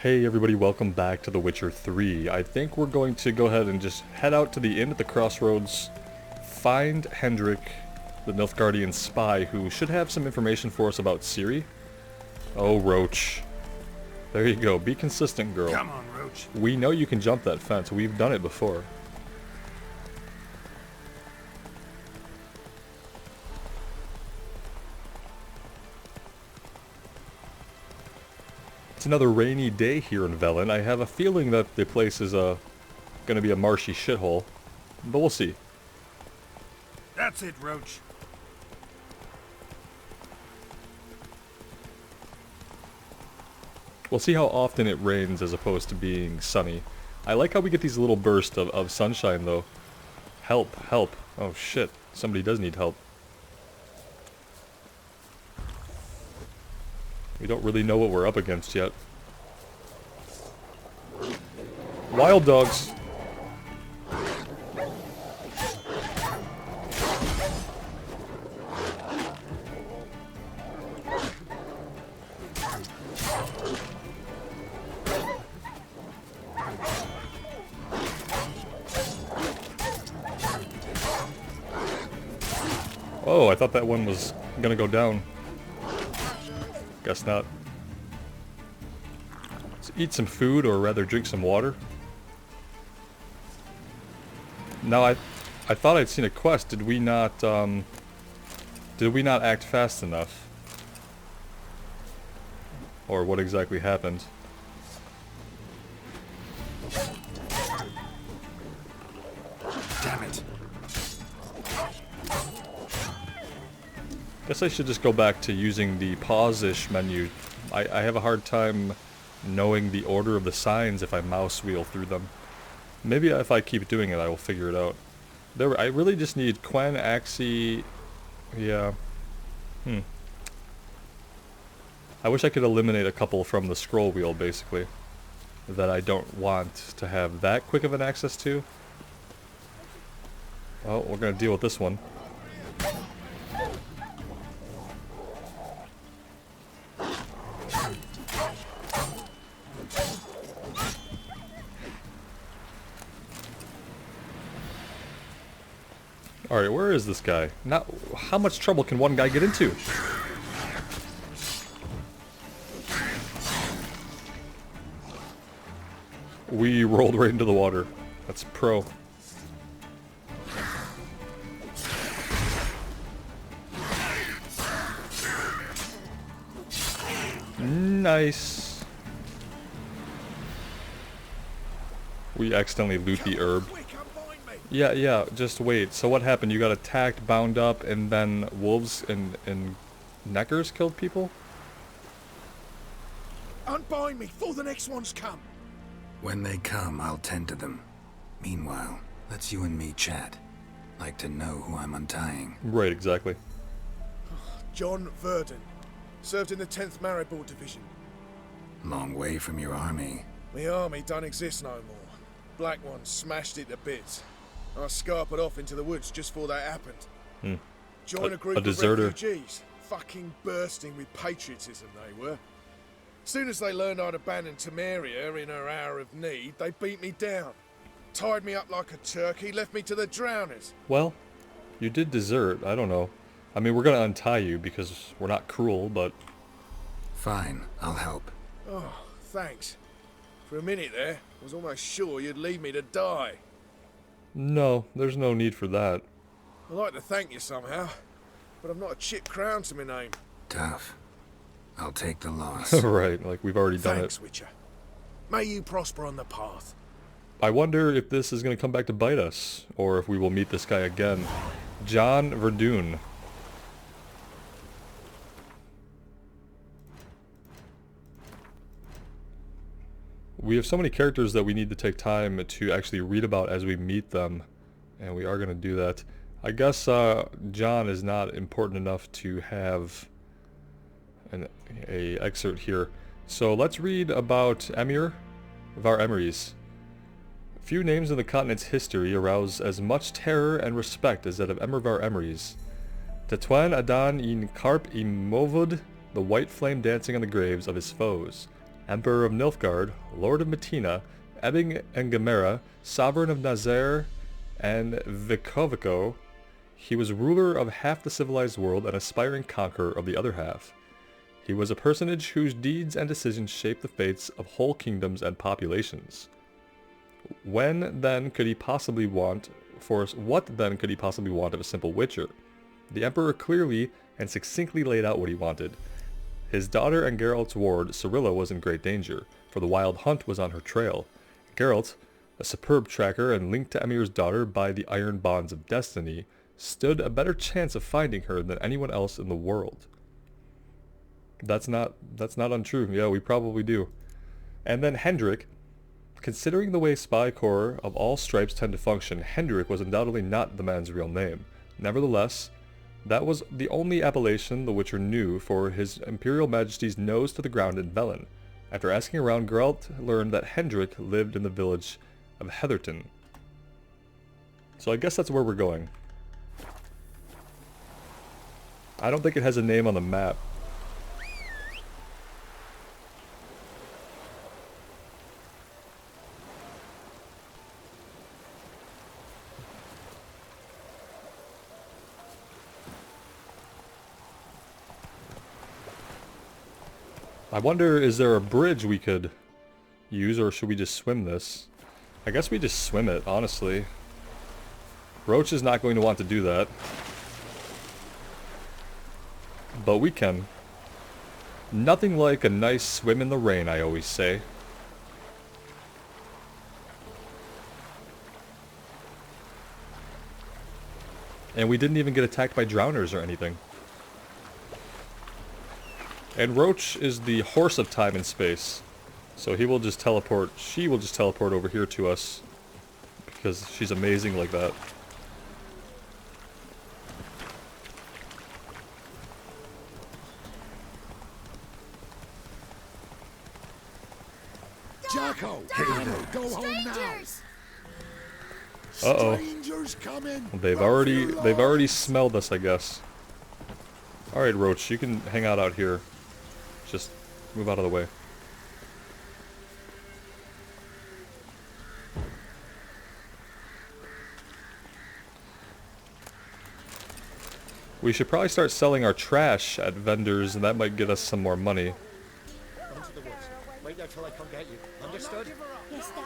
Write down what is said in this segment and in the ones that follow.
Hey everybody, welcome back to The Witcher 3. I think we're going to go ahead and just head out to the inn at the crossroads, find Hendrik, the Nilfgaardian spy, who should have some information for us about Ciri. Oh, Roach. There you go. Be consistent, girl. Come on, Roach. We know you can jump that fence. We've done it before. It's another rainy day here in Velen. I have a feeling that the place is gonna be a marshy shithole, but we'll see. That's it, Roach. We'll see how often it rains as opposed to being sunny. I like how we get these little bursts of sunshine though. Help, help. Oh shit, somebody does need help. We don't really know what we're up against yet. Wild dogs! Oh, I thought that one was gonna go down. Guess not. Let's eat some food, or rather drink some water. Now I thought I'd seen a quest. Did we not act fast enough? Or what exactly happened? Damn it. Guess I should just go back to using the pause-ish menu. I have a hard time knowing the order of the signs if I mouse wheel through them. Maybe if I keep doing it, I will figure it out. I really just need Quen, Axie... Yeah. I wish I could eliminate a couple from the scroll wheel, basically. That I don't want to have that quick of an access to. Well, we're gonna deal with this one. Alright, where is this guy? Now, how much trouble can one guy get into? We rolled right into the water. That's pro. Nice. We accidentally loot the herb. Yeah, just wait. So what happened? You got attacked, bound up, and then wolves and neckers killed people? Unbind me before the next ones come. When they come, I'll tend to them. Meanwhile, let's you and me chat. Like to know who I'm untying. Right, exactly. John Verdon. Served in the 10th Maribor Division. Long way from your army. My army don't exist no more. Black One smashed it to bits. I scarpered off into the woods just before that happened. Joined a group of deserter. refugees. Fucking bursting with patriotism they were. Soon as they learned I'd abandoned Temeria in her hour of need, they beat me down. Tied me up like a turkey, left me to the drowners. Well, you did desert. I don't know. I mean, we're gonna untie you because we're not cruel, but... Fine, I'll help. Oh, thanks. For a minute there, I was almost sure you'd leave me to die. No, there's no need for that. I'd like to thank you somehow, but I've not a chip crown to my name. Tough. I'll take the loss. Right, like we've already done Thanks, it. Witcher. May you prosper on the path. I wonder if this is gonna come back to bite us, or if we will meet this guy again. John Verdun. We have so many characters that we need to take time to actually read about as we meet them, and we are going to do that. I guess John is not important enough to have a excerpt here. So let's read about Emir var Emrys. Few names in the continent's history arouse as much terror and respect as that of Emir var Emrys. Tetuan Adan in Karp Imovud, the white flame dancing on the graves of his foes. Emperor of Nilfgaard, Lord of Metina, Ebbing and Gamera, Sovereign of Nazaire and Vicovico. He was ruler of half the civilized world and aspiring conqueror of the other half. He was a personage whose deeds and decisions shaped the fates of whole kingdoms and populations. What then could he possibly want of a simple witcher? The Emperor clearly and succinctly laid out what he wanted. His daughter and Geralt's ward, Cirilla, was in great danger, for the Wild Hunt was on her trail. Geralt, a superb tracker and linked to Emir's daughter by the iron bonds of destiny, stood a better chance of finding her than anyone else in the world. That's not untrue. Yeah, we probably do. And then Hendrik. Considering the way spy corps of all stripes tend to function, Hendrik was undoubtedly not the man's real name. Nevertheless, that was the only appellation the Witcher knew for his Imperial Majesty's nose to the ground in Velen. After asking around, Geralt learned that Hendrik lived in the village of Heatherton. So I guess that's where we're going. I don't think it has a name on the map. I wonder, is there a bridge we could use, or should we just swim this? I guess we just swim it, honestly. Roach is not going to want to do that. But we can. Nothing like a nice swim in the rain, I always say. And we didn't even get attacked by drowners or anything. And Roach is the horse of time and space. So he will just teleport, she will just teleport over here to us. Because she's amazing like that. Jacko! Go home now! Uh-oh. Strangers coming! They've already smelled us, I guess. Alright, Roach, you can hang out here. Just move out of the way. We should probably start selling our trash at vendors, and that might get us some more money. Into the woods. Wait there till I come get you. Understood? Yes, Dad.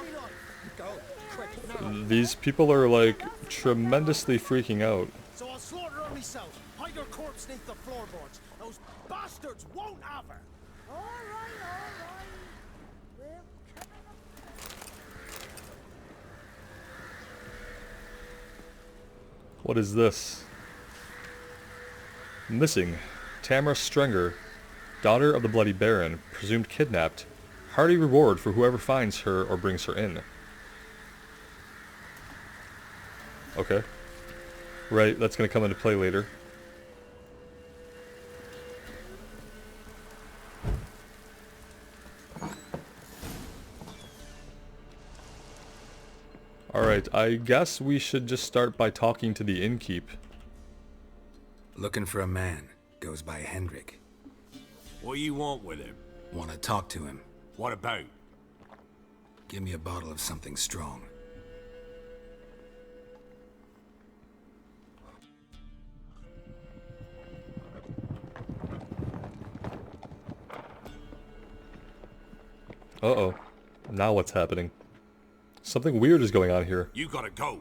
Go. Quick, now. These people are, like, tremendously freaking out. So I'll slaughter her myself. Hide her corpse beneath the floorboards. Those bastards won't have her. All right. We're coming up. What is this? Missing. Tamara Strenger, daughter of the Bloody Baron, presumed kidnapped. Hearty reward for whoever finds her or brings her in. Okay. Right, that's gonna come into play later. Alright, I guess we should just start by talking to the innkeep. Looking for a man. Goes by Hendrik. What you want with him? Want to talk to him. What about? Give me a bottle of something strong. Uh-oh. Now what's happening? Something weird is going on here. You gotta go.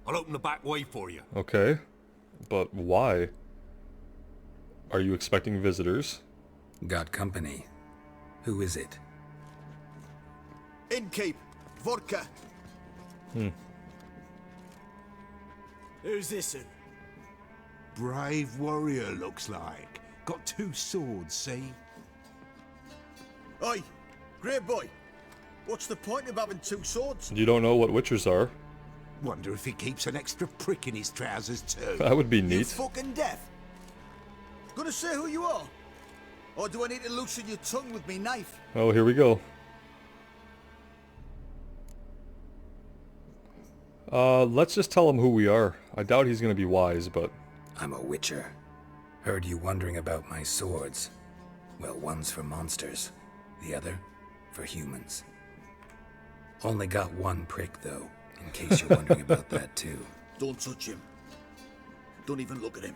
I'll open the back way for you. Okay. But why? Are you expecting visitors? Got company. Who is it? Innkeep, vodka. Who's this in? Brave warrior, looks like. Got 2 swords, see? Oi, great boy. What's the point of having 2 swords? You don't know what witchers are. Wonder if he keeps an extra prick in his trousers too. That would be You neat. fucking deaf. Gonna say who you are? Or do I need to loosen your tongue with me knife? Oh, here we go. Let's just tell him who we are. I doubt he's gonna be wise, but... I'm a witcher. Heard you wondering about my swords. Well, one's for monsters. The other, for humans. Only got one prick, though, in case you're wondering about that, too. Don't touch him. Don't even look at him.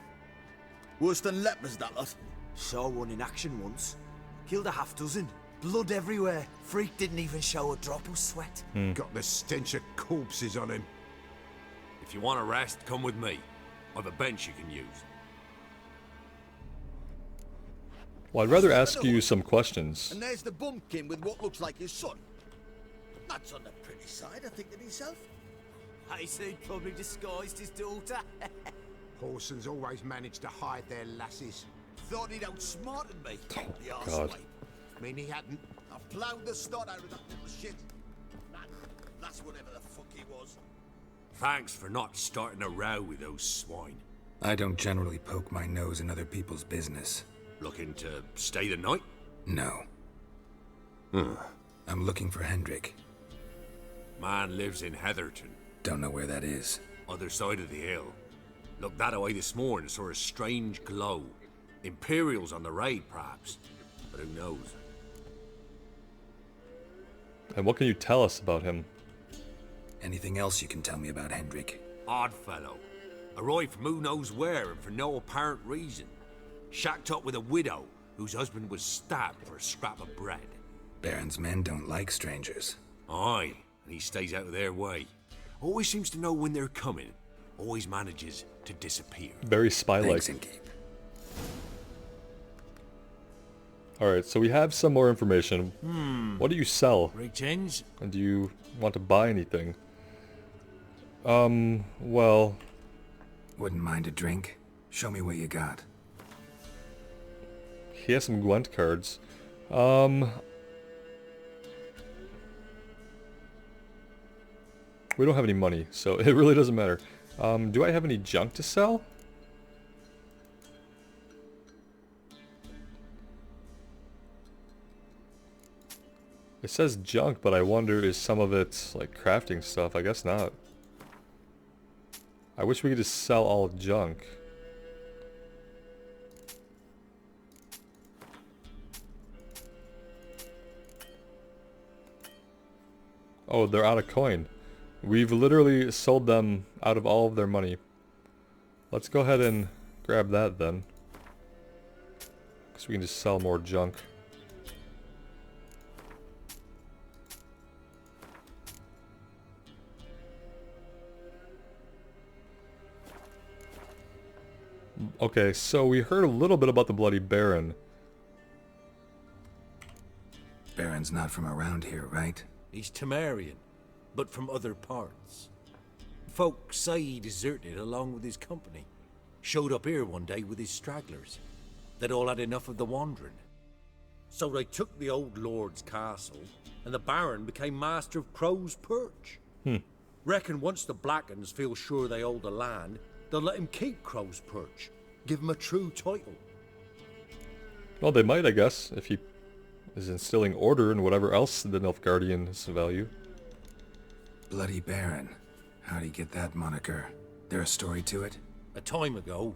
Worse than lepers, that lot. Saw one in action once. Killed a half dozen. Blood everywhere. Freak didn't even show a drop of sweat. Got the stench of corpses on him. If you want a rest, come with me. I've a bench you can use. Well, I'd rather ask you some questions. And there's the bumpkin with what looks like his son. That's on the pretty side, I think, to himself. I said he'd probably disguised his daughter. Horsons always manage to hide their lasses. Thought he'd outsmarted me. Oh, The God. arseway. Mean he hadn't. I ploughed the snot out of that little shit. Man, that's whatever the fuck he was. Thanks for not starting a row with those swine. I don't generally poke my nose in other people's business. Looking to stay the night? No. I'm looking for Hendrik. Man lives in Heatherton, Don't know where that is. other side of the hill. Looked that away this morning, saw a strange glow. Imperials on the raid, perhaps. But who knows? And what can you tell us about him? Anything else you can tell me about Hendrik? Odd fellow. Arrived from who knows where and for no apparent reason. Shacked up with a widow whose husband was stabbed for a scrap of bread. Baron's men don't like strangers. Aye, and he stays out of their way. Always seems to know when they're coming. Always manages to disappear. Very spy-like. Thanks, Inkeep. Alright, so we have some more information. What do you sell? Rich ends. And do you want to buy anything? Well... Wouldn't mind a drink? Show me what you got. He has some Gwent cards. We don't have any money, so it really doesn't matter. Do I have any junk to sell? It says junk, but I wonder is some of it like crafting stuff? I guess not. I wish we could just sell all junk. Oh, they're out of coin. We've literally sold them out of all of their money. Let's go ahead and grab that then. Because we can just sell more junk. Okay, so we heard a little bit about the Bloody Baron. Baron's not from around here, right? He's Temerian, but from other parts. Folk say he deserted along with his company. Showed up here one day with his stragglers. They'd all had enough of the wandering. So they took the old lord's castle, and the Baron became master of Crow's Perch. Reckon once the Blackens feel sure they hold the land, they'll let him keep Crow's Perch. Give him a true title. Well, they might, I guess, if he is instilling order and whatever else the Nilfgaardians value. Bloody Baron. How'd he get that moniker? There a story to it? A time ago,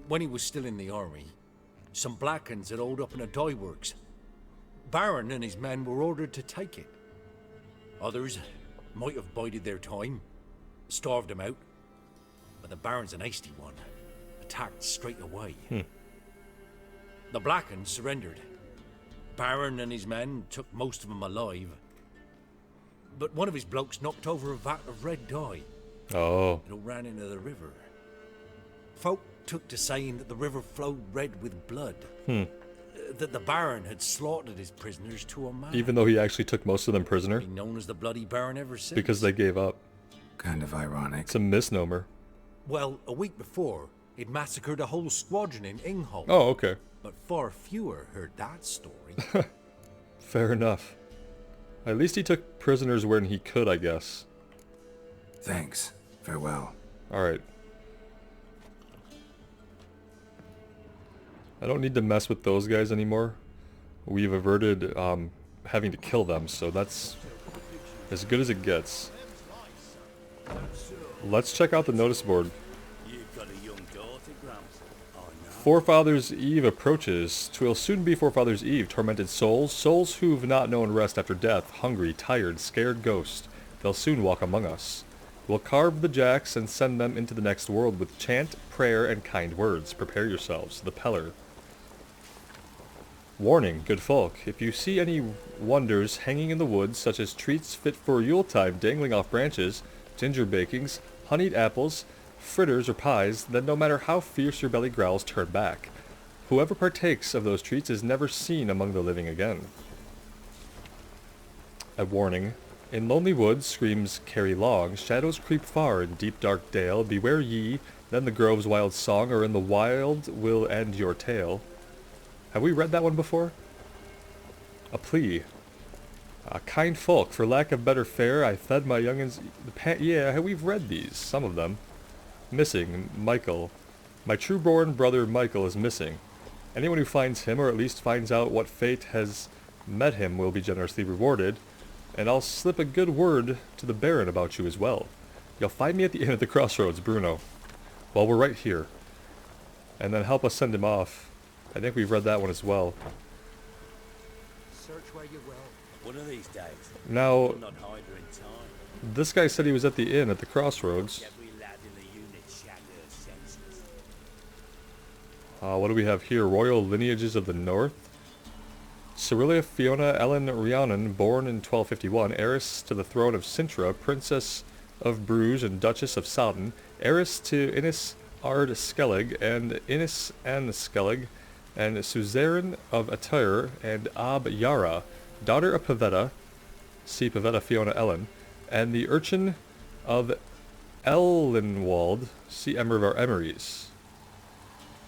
when he was still in the army, some Blackens had holed up in a dye works. Baron and his men were ordered to take it. Others might have bided their time, starved him out, but the Baron's an hasty one. Attacked straight away. The Blackens surrendered. Baron and his men took most of them alive. But one of his blokes knocked over a vat of red dye. Oh. It all ran into the river. Folk took to saying that the river flowed red with blood. That the Baron had slaughtered his prisoners to a man. Even though he actually took most of them prisoner? Been known as the Bloody Baron ever since. Because they gave up. Kind of ironic. It's a misnomer. Well, a week before, he'd massacred a whole squadron in Ingholm. Oh, okay. But far fewer heard that story. Fair enough. At least he took prisoners when he could, I guess. Thanks. Farewell. Alright. I don't need to mess with those guys anymore. We've averted having to kill them, so that's as good as it gets. Let's check out the notice board. You've got a young daughter, Gramps. Forefathers' Eve approaches. 'Twill soon be Forefathers' Eve. Tormented souls, souls who've not known rest after death, hungry, tired, scared ghosts. They'll soon walk among us. We'll carve the jacks and send them into the next world with chant, prayer, and kind words. Prepare yourselves. The Peller. Warning, good folk. If you see any wonders hanging in the woods, such as treats fit for Yuletide dangling off branches, ginger bakings, honeyed apples, fritters, or pies, then no matter how fierce your belly growls, turn back. Whoever partakes of those treats is never seen among the living again. A warning. In lonely woods, screams carry long, shadows creep far in deep dark dale, beware ye, then the grove's wild song, or in the wild will end your tale. Have we read that one before? A plea. Kind folk, for lack of better fare, I fed my young'uns yeah, we've read these, some of them. Missing, Michael. My true-born brother Michael is missing. Anyone who finds him, or at least finds out what fate has met him, will be generously rewarded. And I'll slip a good word to the Baron about you as well. You'll find me at the inn at the crossroads, Bruno. Well, we're right here. And then help us send him off. I think we've read that one as well. Search where you will. One of these days. Now, We'll not hide her in time. this guy said he was at the inn at the crossroads. Every lad in the unit shagged her senses. What do we have here? Royal lineages of the North. Cyrilla Fiona Ellen Rhiannon, born in 1251, heiress to the throne of Sintra, Princess of Bruges and Duchess of Sodden, heiress to Innis Ard Skellig and Innis Anne Skellig, and suzerain of Atyr and Ab Yara, daughter of Pavetta, see Pavetta Fiona Ellen, and the urchin of Ellenwald, see Emer of Emeries.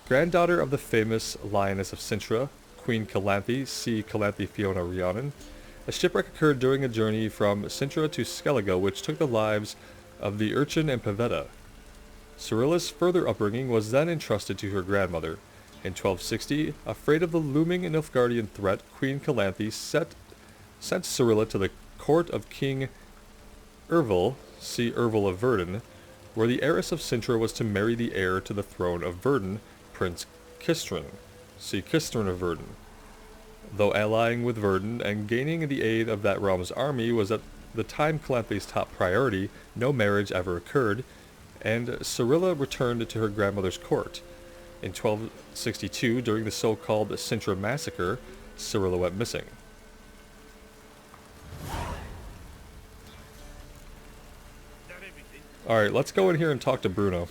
Granddaughter of the famous Lioness of Sintra, Queen Calanthe, see Calanthe Fiona Rhiannon. A shipwreck occurred during a journey from Sintra to Skellige, which took the lives of the urchin and Pavetta. Cyrilla's further upbringing was then entrusted to her grandmother. In 1260, afraid of the looming Nilfgaardian threat, Queen Calanthe sent Cyrilla to the court of King Ervil, see Ervil of Verdun, where the heiress of Sintra was to marry the heir to the throne of Verdun, Prince Kistrin, see Kistrin of Verdun. Though allying with Verdun and gaining the aid of that realm's army was at the time Calanthe's top priority, no marriage ever occurred, and Cyrilla returned to her grandmother's court. In 1262, during the so-called Sintra massacre, Cyrilla went missing. Alright, let's go in here and talk to Bruno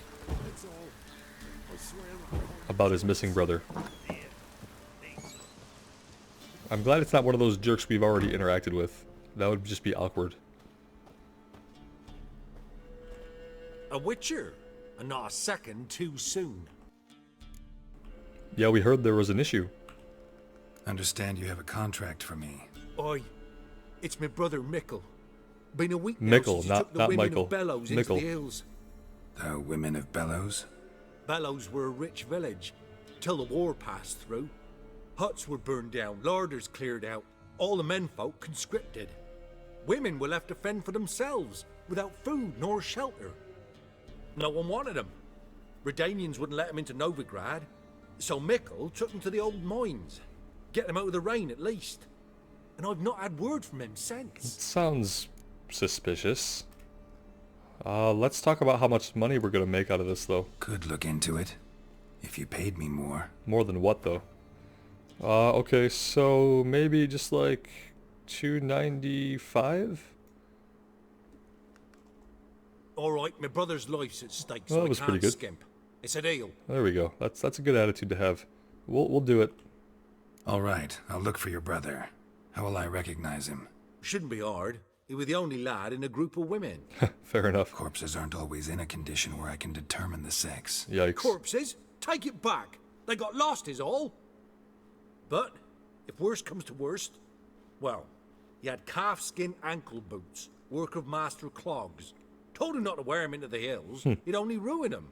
about his missing brother. I'm glad it's not one of those jerks we've already interacted with. That would just be awkward. A witcher, and not a second too soon. Yeah, we heard there was an issue. Understand you have a contract for me. Oi, it's my brother Mickle. Been a week now Mickle, since he not- took the not women Michael. of Bellows Mickle. into the hills. The women of Bellows? Bellows were a rich village, till the war passed through. Huts were burned down, larders cleared out, all the menfolk conscripted. Women were left to fend for themselves, without food nor shelter. No one wanted them. Redanians wouldn't let them into Novigrad, so Mickle took them to the old mines. Get them out of the rain at least. And I've not had word from him since. Sounds suspicious. Let's talk about how much money we're gonna make out of this, though. Could look into it. If you paid me more. More than what, though? Okay, so maybe just like 295? Alright, my brother's life's at stake, Well, so that I was pretty can't good. skimp. It's a deal. There we go. That's a good attitude to have. We'll do it. All right, I'll look for your brother. How will I recognize him? Shouldn't be hard. He was the only lad in a group of women. Fair enough. Corpses aren't always in a condition where I can determine the sex. Yikes. Corpses? Take it back. They got lost is all. But, if worst comes to worst, well, he had calfskin ankle boots, work of master clogs. Told him not to wear 'em into the hills, he'd only ruin 'em.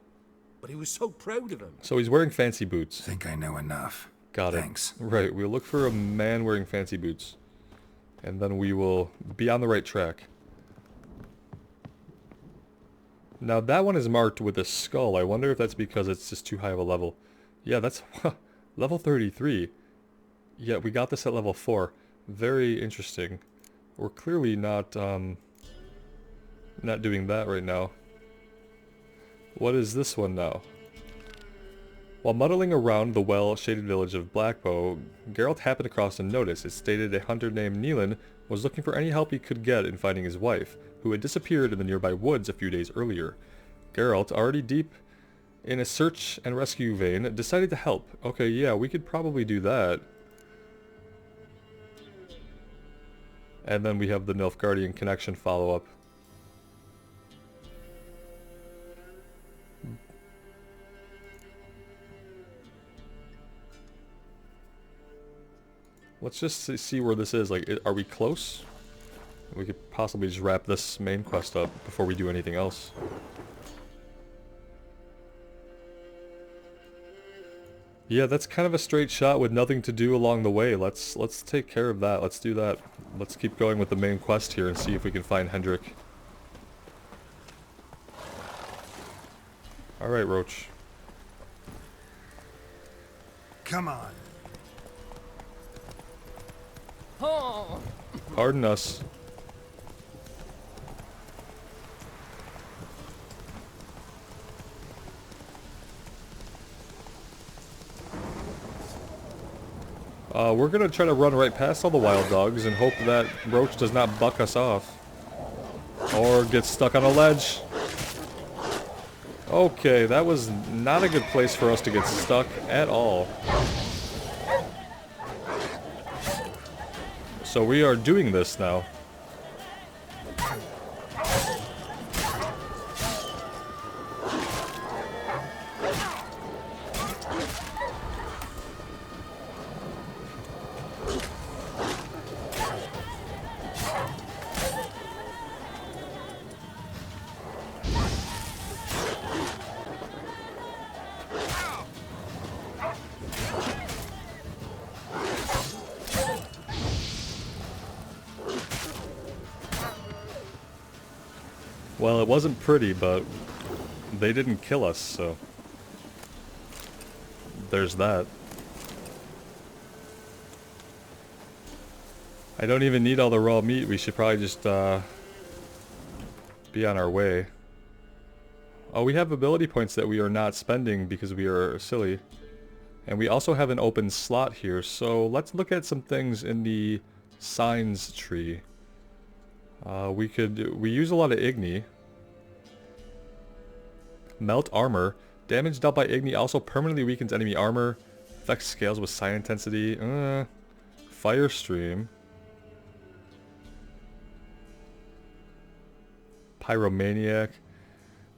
But he was so proud of 'em. So he's wearing fancy boots. Think I know enough. Got it. Thanks. Right, we'll look for a man wearing fancy boots. And then we will be on the right track. Now that one is marked with a skull. I wonder if that's because it's just too high of a level. Yeah, that's level 33. Yeah, we got this at level 4. Very interesting. We're clearly not doing that right now. What is this one now? While muddling around the well-shaded village of Blackbow, Geralt happened across a notice. It stated a hunter named Neelan was looking for any help he could get in finding his wife, who had disappeared in the nearby woods a few days earlier. Geralt, already deep in a search and rescue vein, decided to help. Okay, yeah, we could probably do that. And then we have the Nilfgaardian connection follow-up. Let's just see where this is. Like, are we close? We could possibly just wrap this main quest up before we do anything else. Yeah, that's kind of a straight shot with nothing to do along the way. Let's take care of that. Let's do that. Let's keep going with the main quest here and see if we can find Hendrik. Alright, Roach. Come on. Pardon us. We're gonna try to run right past all the wild dogs and hope that Roach does not buck us off. Or get stuck on a ledge. Okay, that was not a good place for us to get stuck at all. So we are doing this now. Well, it wasn't pretty, but they didn't kill us, so there's that. I don't even need all the raw meat. We should probably just be on our way. Oh, we have ability points that we are not spending because we are silly. And we also have an open slot here, so let's look at some things in the signs tree. We use a lot of Igni. Melt armor. Damage dealt by Igni also permanently weakens enemy armor. Affects scales with psi intensity. Fire stream. Pyromaniac.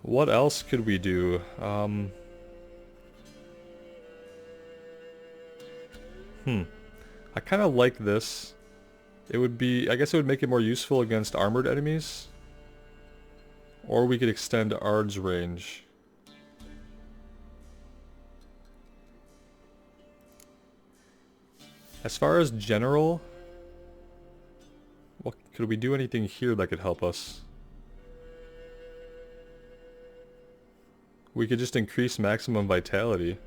What else could we do? I kind of like this. It would be, I guess it would make it more useful against armored enemies. Or we could extend Ard's range. As far as general, what could we do anything here that could help us? We could just increase maximum vitality.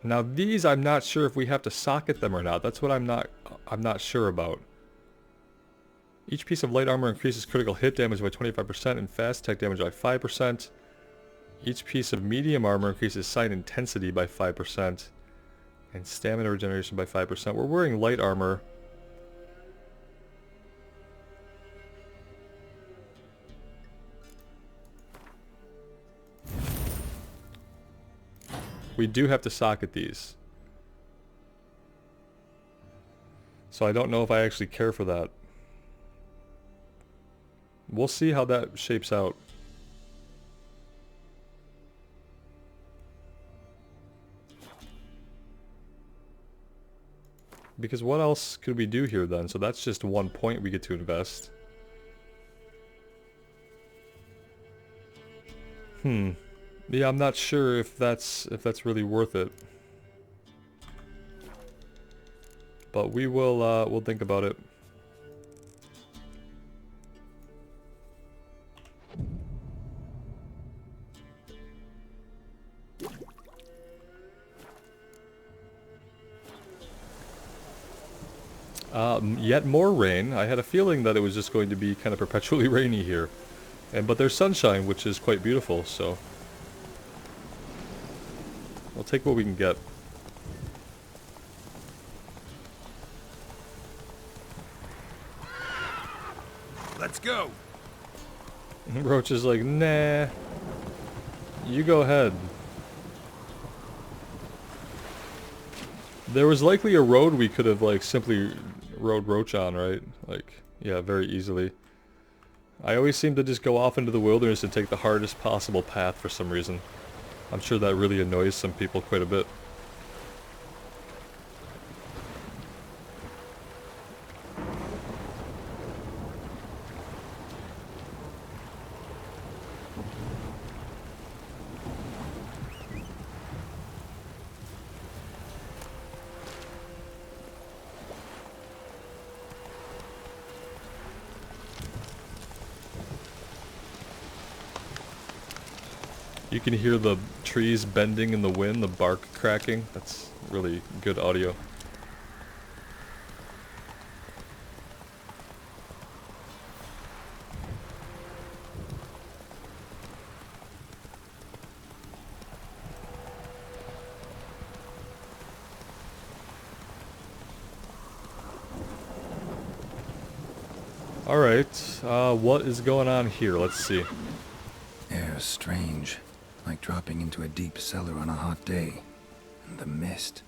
Now these, I'm not sure if we have to socket them or not. That's what I'm not sure about. Each piece of light armor increases critical hit damage by 25% and fast attack damage by 5%. Each piece of medium armor increases sight intensity by 5%. And stamina regeneration by 5%. We're wearing light armor. We do have to socket these. So I don't know if I actually care for that. We'll see how that shapes out. Because what else could we do here then? So that's just 1 point we get to invest. Yeah, I'm not sure if that's really worth it. But we will we'll think about it. Yet more rain. I had a feeling that it was just going to be kind of perpetually rainy here. But there's sunshine, which is quite beautiful, so... we'll take what we can get. Let's go. Roach is like, nah. You go ahead. There was likely a road we could have, like, simply rode Roach on, right? Like, yeah, very easily. I always seem to just go off into the wilderness and take the hardest possible path for some reason. I'm sure that really annoys some people quite a bit. You can hear the trees bending in the wind, the bark cracking. That's really good audio. Alright, what is going on here? Let's see. Air's strange. Like dropping into a deep cellar on a hot day. And the mist.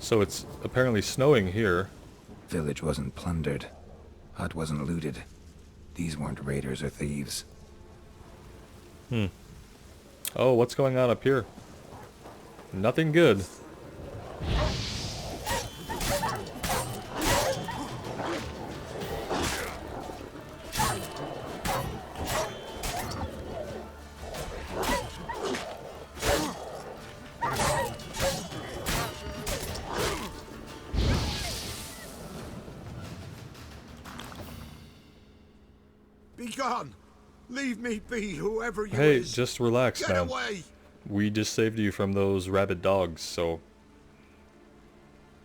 So it's apparently snowing here. Village wasn't plundered. Hut wasn't looted. These weren't raiders or thieves. Oh, what's going on up here? Nothing good. Be gone. Leave me be, whoever you Hey, is. just relax, Get man. away. We just saved you from those rabid dogs, so...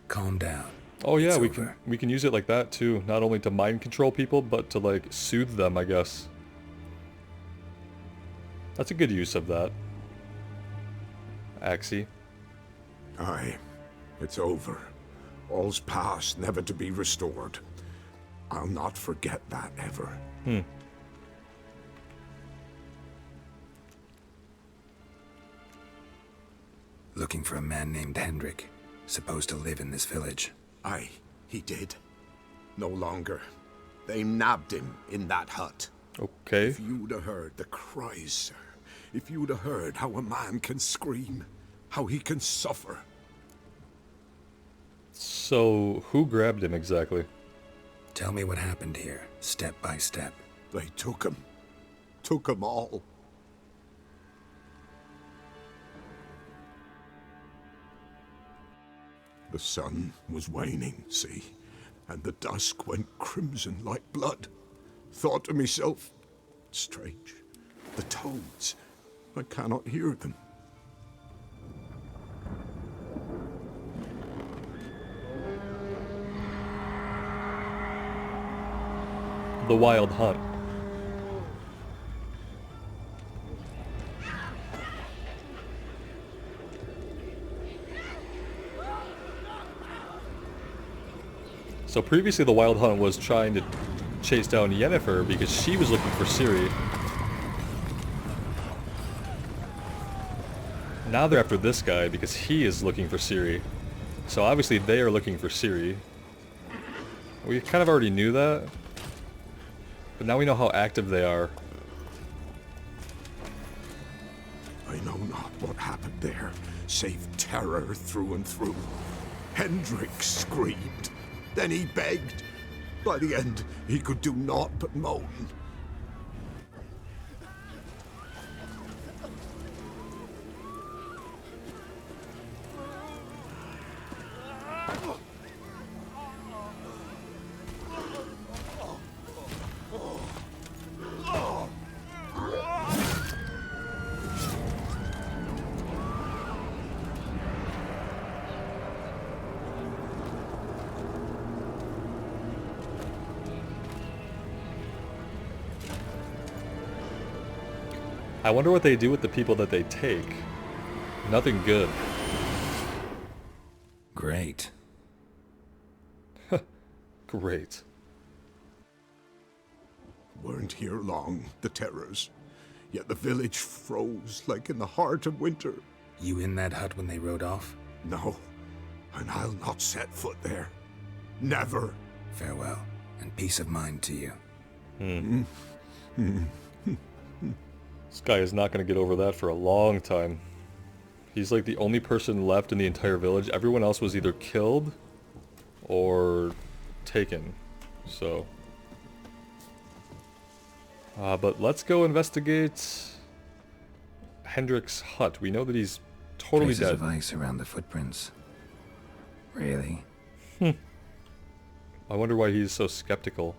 Calm down. Oh yeah, It's we over. can use it like that too. Not only to mind control people, but to like soothe them, I guess. That's a good use of that. Axie. Aye, it's over. All's past, never to be restored. I'll not forget that ever. Looking for a man named Hendrik. Supposed to live in this village. Aye, he did. No longer. They nabbed him in that hut. Okay. If you'd have heard the cries, sir. If you'd have heard how a man can scream. How he can suffer. So, who grabbed him exactly? Tell me what happened here, step by step. They took him. Took him all. The sun was waning, see, and the dusk went crimson like blood. Thought to myself, strange, the toads, I cannot hear them. The Wild Hunt. So previously the Wild Hunt was trying to chase down Yennefer because she was looking for Ciri. Now they're after this guy because he is looking for Ciri. So obviously they are looking for Ciri. We kind of already knew that. But now we know how active they are. I know not what happened there, save terror through and through. Hendrik screamed. Then he begged. By the end, he could do naught but moan. I wonder what they do with the people that they take. Nothing good. Great. Great. Weren't here long, the terrors. Yet the village froze like in the heart of winter. You in that hut when they rode off? No, and I'll not set foot there. Never. Farewell, and peace of mind to you. This guy is not going to get over that for a long time. He's like the only person left in the entire village. Everyone else was either killed or taken. So... but let's go investigate Hendrik's hut. We know that he's totally Traces dead. of ice around the footprints. Really? I wonder why he's so skeptical.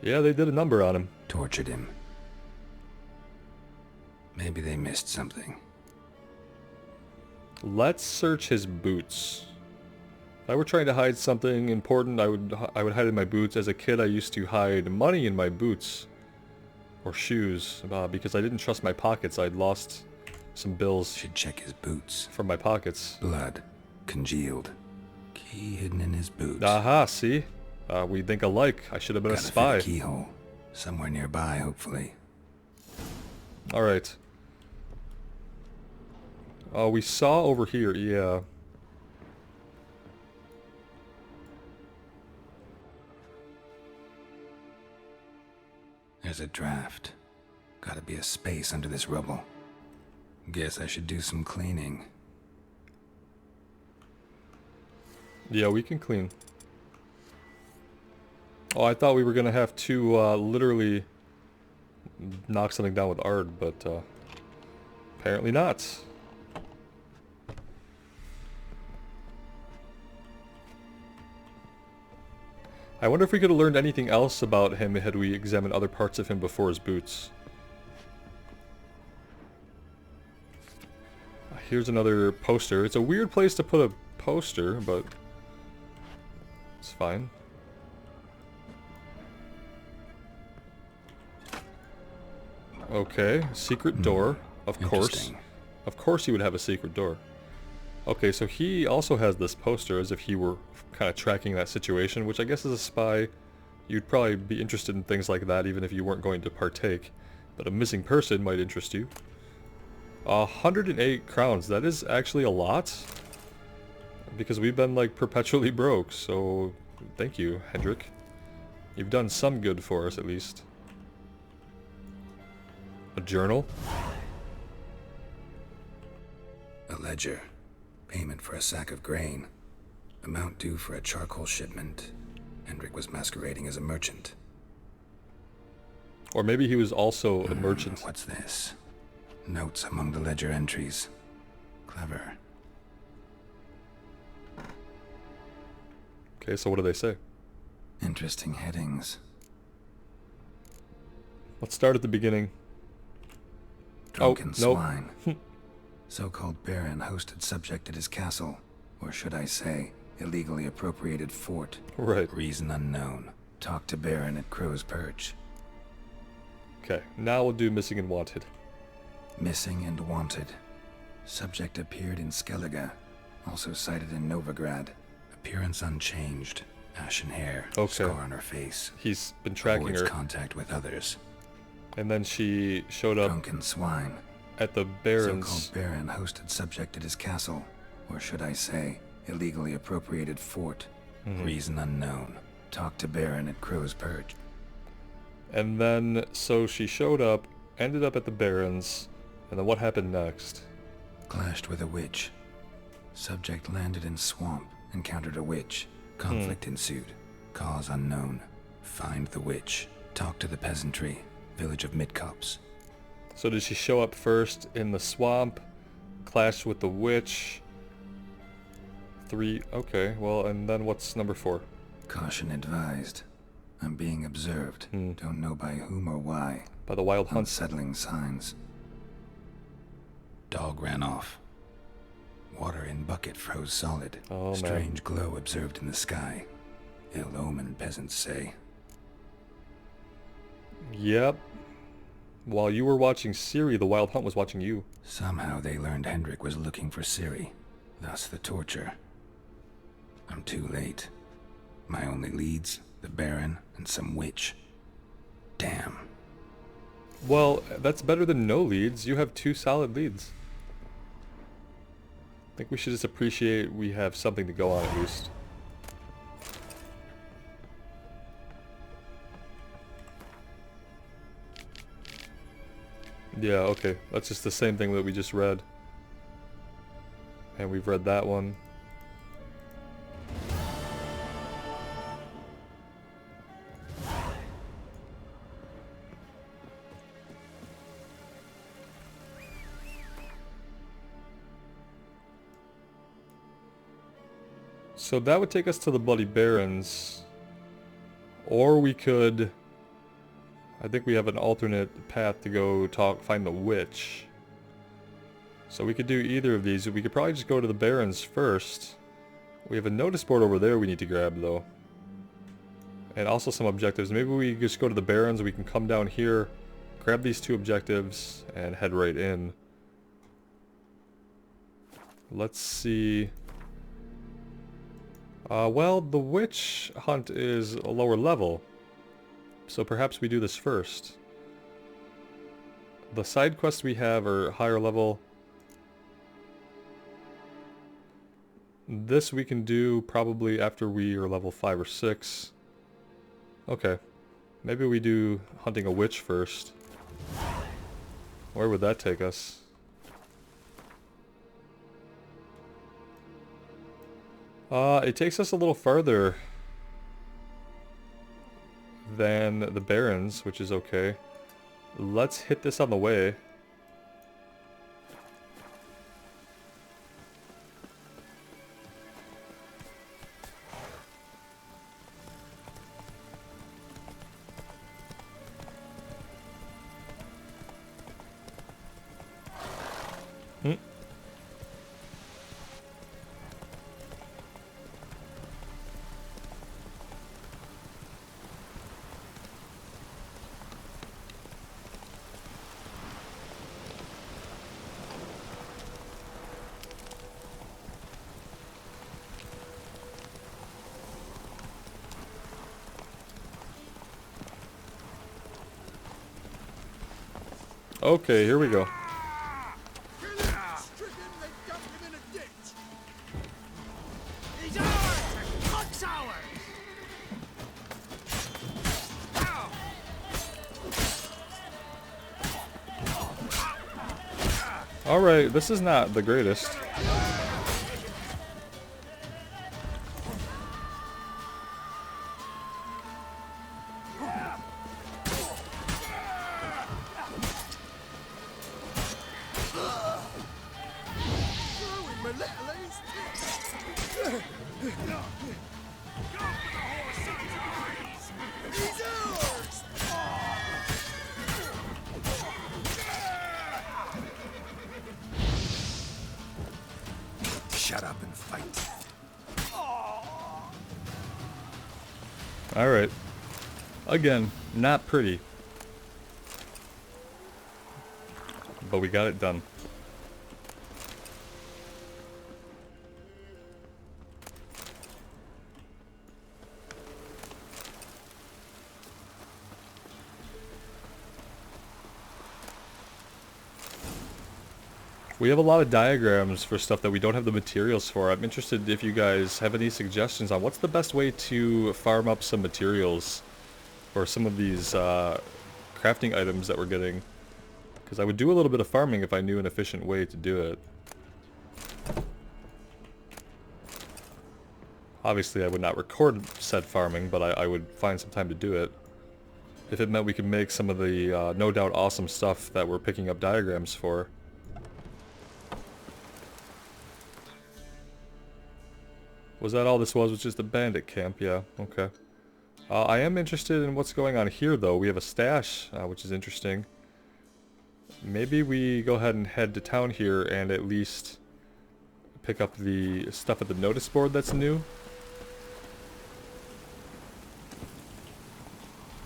Yeah, they did a number on him. Tortured him. Maybe they missed something. Let's search his boots. If I were trying to hide something important, I would hide in my boots. As a kid, I used to hide money in my boots or shoes because I didn't trust my pockets. I'd lost some bills Should check his boots. from my pockets. Blood. Congealed. Key hidden in his boots. Aha, see? We think alike. I should have been a Gotta spy. fit a keyhole. Somewhere nearby, hopefully. Alright. Oh, we saw over here, yeah. There's a draft. Gotta be a space under this rubble. Guess I should do some cleaning. Yeah, we can clean. Oh, I thought we were gonna have to literally knock something down with Ard, but apparently not. I wonder if we could have learned anything else about him had we examined other parts of him before his boots. Here's another poster. It's a weird place to put a poster, but it's fine. Okay, secret door, of course. Interesting. Of course he would have a secret door. Okay, so he also has this poster as if he were kind of tracking that situation, which I guess as a spy, you'd probably be interested in things like that even if you weren't going to partake. But a missing person might interest you. 108 crowns, that is actually a lot. Because we've been like perpetually broke, so thank you, Hendrik. You've done some good for us at least. A journal? A ledger. Payment for a sack of grain. Amount due for a charcoal shipment. Hendrik was masquerading as a merchant. Or maybe he was also a merchant. What's this? Notes among the ledger entries. Clever. Okay, so what do they say? Interesting headings. Let's start at the beginning. Drunken nope. swine. So-called baron hosted subject at his castle. Or should I say, illegally appropriated fort. Right. Reason unknown. Talk to baron at Crow's Perch. Okay, now we'll do missing and wanted. Missing and wanted. Subject appeared in Skellige. Also sighted in Novigrad. Appearance unchanged. Ashen hair. Okay. Scar on her face. He's been tracking Avoids her. contact with others. And then she showed up Drunken swine. at the Baron's. So-called baron hosted subject at his castle. Or should I say, illegally appropriated fort. Reason unknown. Talk to baron at Crow's Perch. And then, so she showed up, ended up at the Baron's, and then what happened next? Clashed with a witch. Subject landed in swamp. Encountered a witch. Conflict ensued. Cause unknown. Find the witch. Talk to the peasantry. Village of Midcops. So did she show up first in the swamp, clashed with the witch? 3, okay, well, and then what's number 4? Caution advised. I'm being observed. Don't know by whom or why. By the wild hunts. Unsettling signs. Dog ran off. Water in bucket froze solid. Oh, man. Strange glow observed in the sky. Ill omen, peasants say. Yep. While you were watching Ciri, the Wild Hunt was watching you. Somehow they learned Hendrik was looking for Ciri. Thus the torture. I'm too late. My only leads, the Baron and some witch. Damn. Well, that's better than no leads. You have 2 solid leads. I think we should just appreciate we have something to go on at least. Yeah, okay. That's just the same thing that we just read. And we've read that one. So that would take us to the Bloody Barrens. Or we could... I think we have an alternate path to go find the witch. So we could do either of these. We could probably just go to the Barrens first. We have a notice board over there we need to grab though. And also some objectives. Maybe we just go to the Barrens, we can come down here, grab these 2 objectives, and head right in. Let's see... well, the witch hunt is a lower level. So perhaps we do this first. The side quests we have are higher level. This we can do probably after we are level 5 or 6. Okay. Maybe we do hunting a witch first. Where would that take us? It takes us a little farther than the Barrens, which is okay. Let's hit this on the way. Okay, here we go. He's ours! Hunt's ours! Alright, this is not the greatest. Shut up and fight. Alright. Again, not pretty. But we got it done. We have a lot of diagrams for stuff that we don't have the materials for. I'm interested if you guys have any suggestions on what's the best way to farm up some materials for some of these crafting items that we're getting. Because I would do a little bit of farming if I knew an efficient way to do it. Obviously I would not record said farming, but I would find some time to do it. If it meant we could make some of the no doubt awesome stuff that we're picking up diagrams for. Was that all this was just a bandit camp? Yeah, okay. I am interested in what's going on here though. We have a stash, which is interesting. Maybe we go ahead and head to town here and at least pick up the stuff at the notice board that's new.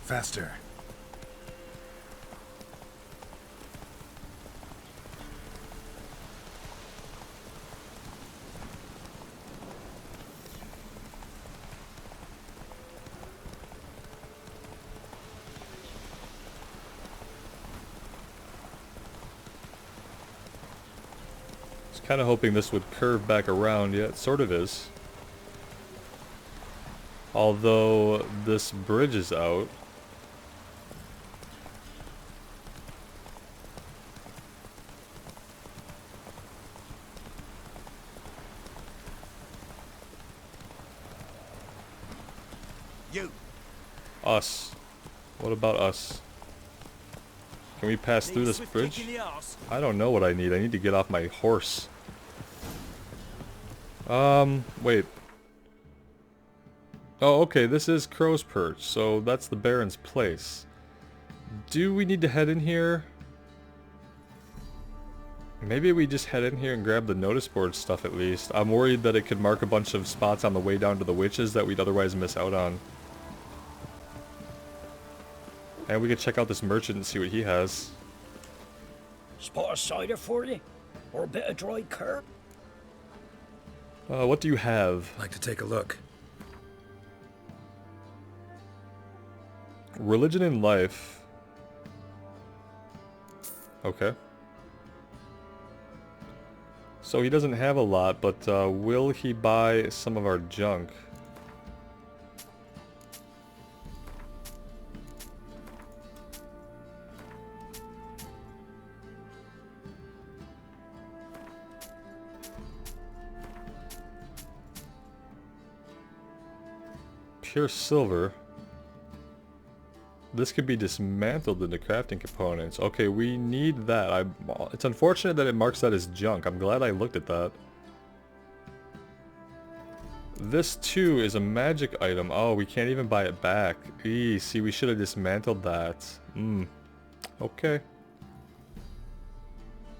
Faster. Kind of hoping this would curve back around. Yeah, it sort of is. Although this bridge is out. You. Us. What about us? Can we pass through this bridge? I don't know what I need. I need to get off my horse. Wait. Oh, okay, this is Crow's Perch, so that's the Baron's place. Do we need to head in here? Maybe we just head in here and grab the notice board stuff at least. I'm worried that it could mark a bunch of spots on the way down to the witches that we'd otherwise miss out on. And we could check out this merchant and see what he has. Spot of cider for you? Or a bit of dry curd? What do you have? Like to take a look. Religion and life. Okay. So he doesn't have a lot, but will he buy some of our junk? Pure silver. This could be dismantled into crafting components. Okay, we need that. It's unfortunate that it marks that as junk. I'm glad I looked at that. This too is a magic item. Oh, we can't even buy it back. Eee, see, we should have dismantled that. Okay.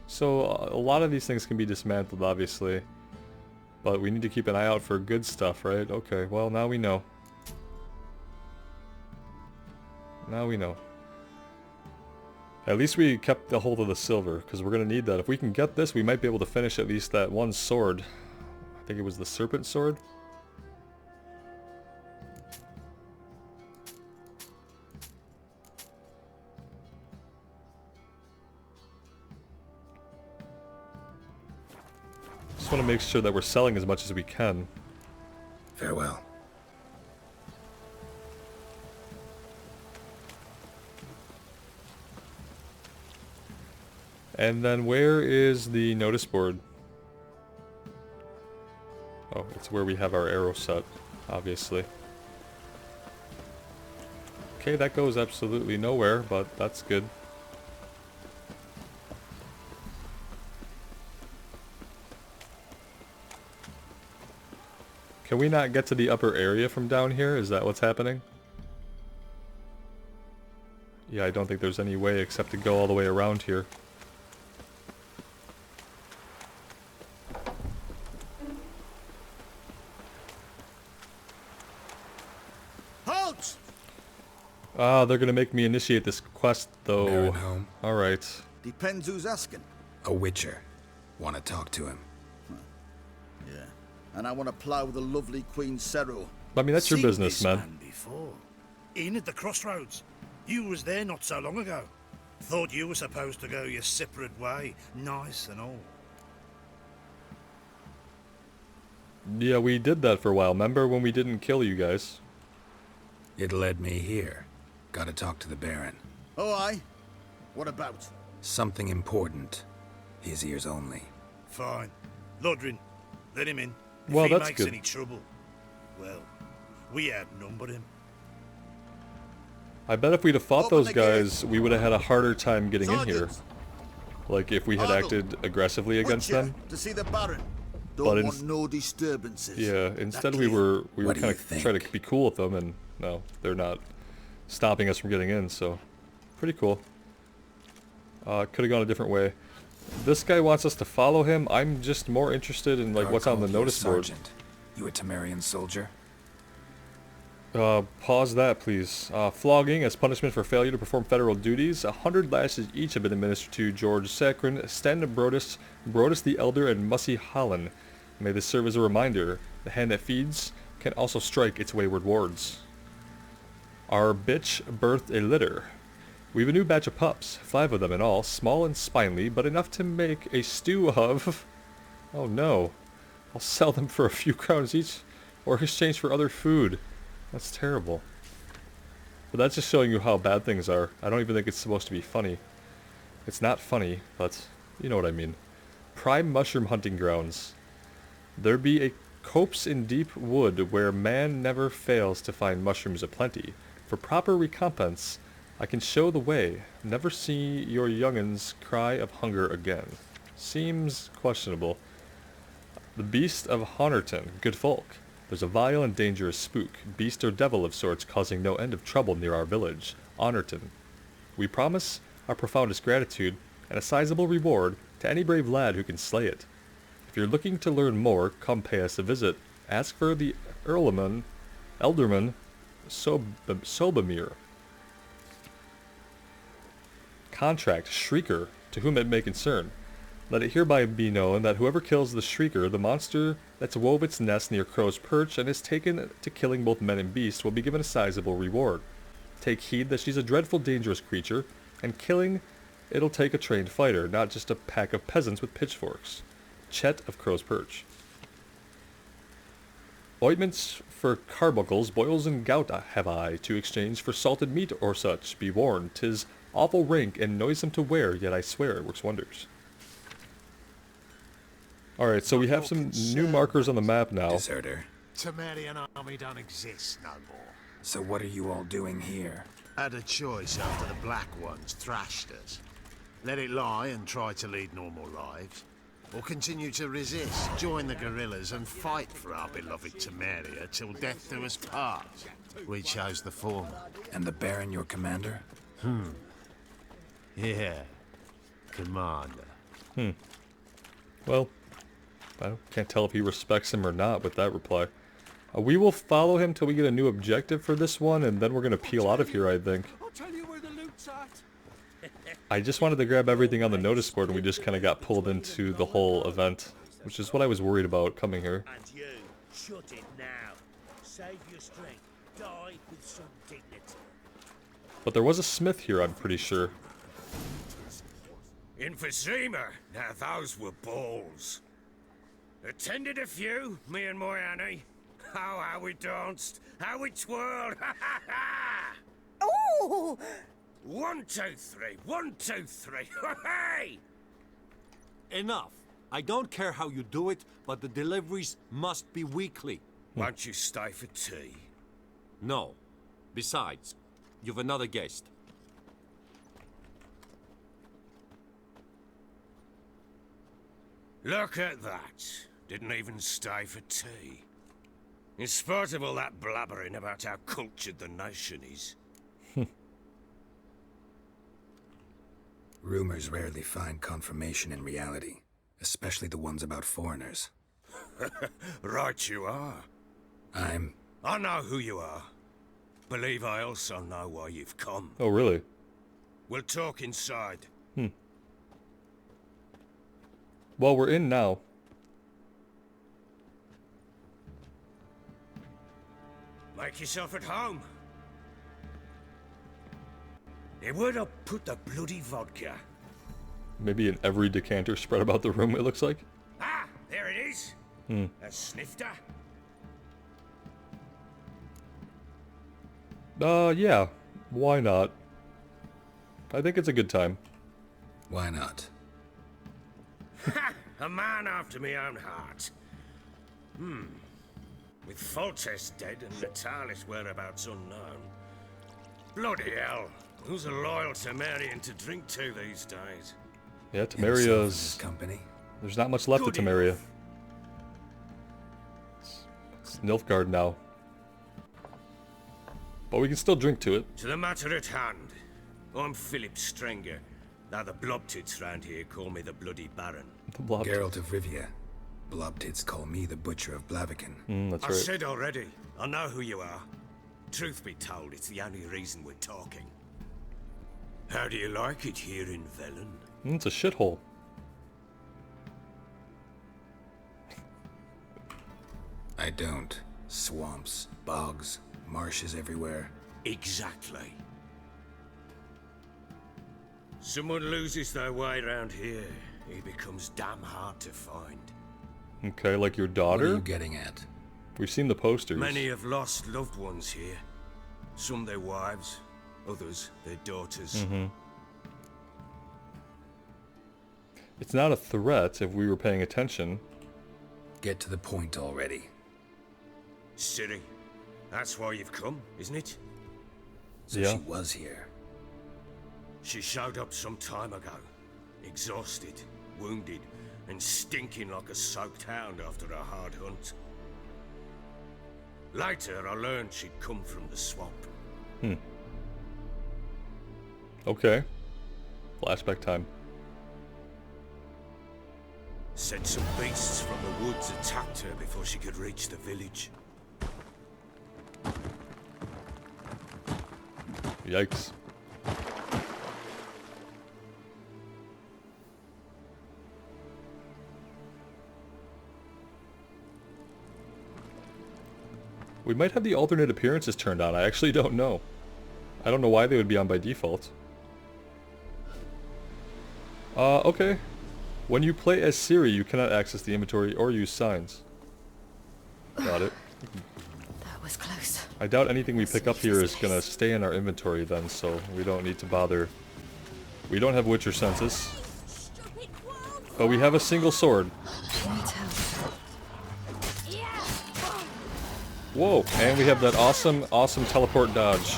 So a lot of these things can be dismantled, obviously. But we need to keep an eye out for good stuff, right? Okay, well, now we know. Now we know. At least we kept the hold of the silver, because we're going to need that. If we can get this, we might be able to finish at least that one sword. I think it was the serpent sword. Just want to make sure that we're selling as much as we can. Farewell. And then where is the notice board? Oh, it's where we have our arrow set, obviously. Okay, that goes absolutely nowhere, but that's good. Can we not get to the upper area from down here? Is that what's happening? Yeah, I don't think there's any way except to go all the way around here. Halt! Ah, they're gonna make me initiate this quest, though. Baron home. Alright. Depends who's asking. A witcher. Want to talk to him. Yeah. And I want to plough the lovely Queen Cero. I mean, that's your Seen business, this man. Before. In at the crossroads. You was there not so long ago. Thought you were supposed to go your separate way, nice and all. Yeah, we did that for a while. Remember when we didn't kill you guys? It led me here. Gotta talk to the Baron. Oh, aye? What about? Something important. His ears only. Fine. Lodrin, let him in. If Well, he that's makes good. any trouble, well, we outnumbered him. I bet if we'd have fought Open those the gate. guys, we would have had a harder time getting in here. Sergeant! Like, if we had Arnold, acted aggressively against Butcher, them. to see the Baron. But Don't ins- want no disturbances. Yeah, instead That we clear? were What do kind you of trying to think? be cool with them, and no, they're not stopping us from getting in, so pretty cool. Could have gone a different way. This guy wants us to follow him. I'm just more interested in like Guard what's on the called you a notice board. sergeant. You a Temerian soldier? Pause that, please. Flogging as punishment for failure to perform federal duties. 100 lashes each have been administered to George Saccharin, Sten Brodus, Brodus the Elder, and Mussy Holland. May this serve as a reminder. The hand that feeds can also strike its wayward wards. Our bitch birthed a litter. We have a new batch of pups, 5 of them in all, small and spindly, but enough to make a stew of. Oh no. I'll sell them for a few crowns each, or exchange for other food. That's terrible. But that's just showing you how bad things are. I don't even think it's supposed to be funny. It's not funny, but you know what I mean. Prime mushroom hunting grounds. There be a copse in deep wood where man never fails to find mushrooms aplenty. For proper recompense, I can show the way. Never see your young'uns cry of hunger again. Seems questionable. The Beast of Honerton, good folk. There's a vile and dangerous spook, beast or devil of sorts, causing no end of trouble near our village, Honerton. We promise our profoundest gratitude and a sizable reward to any brave lad who can slay it. If you're looking to learn more, come pay us a visit. Ask for the Elderman Sobamir. Contract, Shrieker, to whom it may concern. Let it hereby be known that whoever kills the Shrieker, the monster that's wove its nest near Crow's Perch and is taken to killing both men and beasts, will be given a sizable reward. Take heed that she's a dreadful, dangerous creature, and killing, it'll take a trained fighter, not just a pack of peasants with pitchforks. Chet of Crow's Perch. Ointments for carbuncles, boils, and gout have I, to exchange for salted meat or such. Be warned, 'tis awful rank and noisome to wear, yet I swear it works wonders. Alright, so we have some new markers on the map now. Deserter. Temerian army don't exist no more. So what are you all doing here? Had a choice after the Black Ones thrashed us. Let it lie and try to lead normal lives. Or continue to resist, join the guerrillas and fight for our beloved Temeria till death do us part. We chose the former. And the Baron your commander? Yeah. Commander. Well, I can't tell if he respects him or not with that reply. We will follow him till we get a new objective for this one, and then we're going to peel out of here, I think. I'll tell you where the loot's at. I just wanted to grab everything on the notice board, and we just kind of got pulled into the whole event, which is what I was worried about coming here. And you, shut it now. Save your strength. Die with some dignity. But there was a smith here, I'm pretty sure. Emphysema. Now those were balls. Attended a few, me and my Annie. Oh, how we danced, how we twirled, ha ha ha! Ooh! 1, 2, 3, 1, 2, 3, hey! Enough. I don't care how you do it, but the deliveries must be weekly. Won't you stay for tea? No. Besides, you've another guest. Look at that. Didn't even stay for tea. In spite of all that blabbering about how cultured the nation is. Rumors rarely find confirmation in reality, especially the ones about foreigners. Right you are. I know who you are. Believe I also know why you've come. Oh, really? We'll talk inside. Well, we're in now. Make yourself at home. Hey, where'd I put the bloody vodka? Maybe in every decanter spread about the room, it looks like. Ah, there it is. A snifter. Yeah. Why not? I think it's a good time. Why not? Ha! A man after me own heart. With Foltest dead and Natalis whereabouts unknown. Bloody hell. Who's a loyal Temerian to drink to these days? Yeah, Himself and his Temeria's... company. There's not much left of Good Temeria. enough. It's Nilfgaard now. But we can still drink to it. To the matter at hand. I'm Philip Strenger, Now the blobtits round here call me the Bloody Baron. The blob. Geralt of Rivia. Blobtits call me the Butcher of Blaviken. That's I right. said already, I know who you are. Truth be told, it's the only reason we're talking. How do you like it here in Velen? It's a shithole. I don't. Swamps, bogs, marshes everywhere. Exactly. Someone loses their way around here, he becomes damn hard to find. Okay, like your What are daughter? you getting at? We've seen the posters. Many have lost loved ones here. Some their wives, others their daughters. It's not a threat if we were paying attention. Get to the point already. Ciri, that's why you've come, isn't it? So Yeah. she was here. She showed up some time ago, exhausted, wounded, and stinking like a soaked hound after a hard hunt. Later, I learned she'd come from the swamp. Okay. Flashback time. Said some beasts from the woods attacked her before she could reach the village. Yikes. We might have the alternate appearances turned on. I actually don't know. I don't know why they would be on by default. Okay. When you play as Ciri, you cannot access the inventory or use signs. Got it. That was close. I doubt anything we pick up here is gonna stay in our inventory then, so we don't need to bother. We don't have Witcher senses. But we have a single sword. Whoa, and we have that awesome teleport dodge.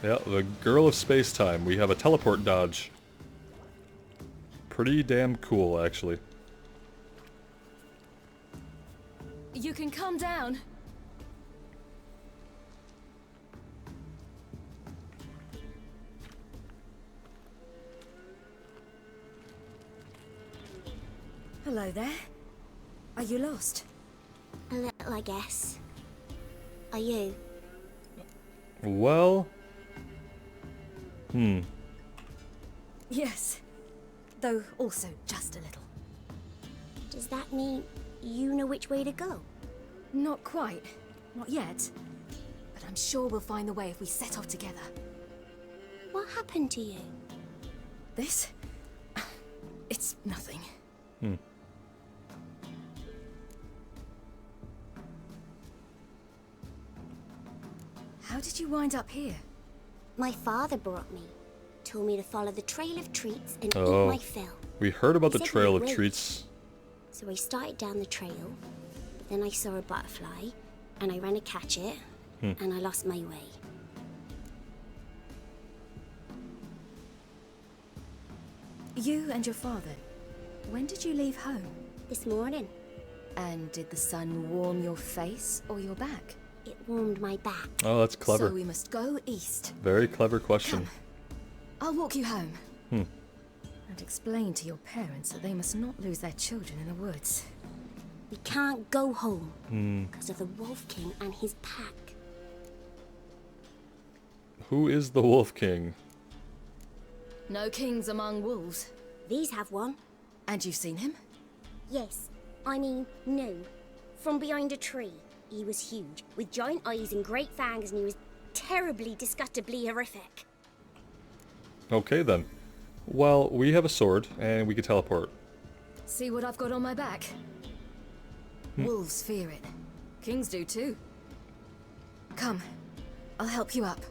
Yeah, the girl of space-time. We have a teleport dodge. Pretty damn cool, actually. You can calm down. Hello there. Are you lost? A little, I guess. Are you? Well... Yes. Though also just a little. Does that mean you know which way to go? Not quite. Not yet. But I'm sure we'll find the way if we set off together. What happened to you? This? It's nothing. How did you wind up here? My father brought me. Told me to follow the trail of treats and Oh. eat my fill. We heard about the He said Trail we'd of wait. Treats. So I started down the trail, but then I saw a butterfly, and I ran to catch it, and I lost my way. You and your father. When did you leave home? This morning, And did the sun warm your face or your back? it warmed my back. Oh, that's clever. So we must go east. Very clever question. I'll walk you home. And explain to your parents that they must not lose their children in the woods. We can't go home because of the Wolf King and his pack. Who is the Wolf King? No kings among wolves. These have one. And you've seen him? Yes, I mean, no. From behind a tree. He was huge, with giant eyes and great fangs, and he was terribly, disgustingly horrific. Okay then. Well, we have a sword, and we can teleport. See what I've got on my back? Wolves fear it. Kings do too. Come, I'll help you up.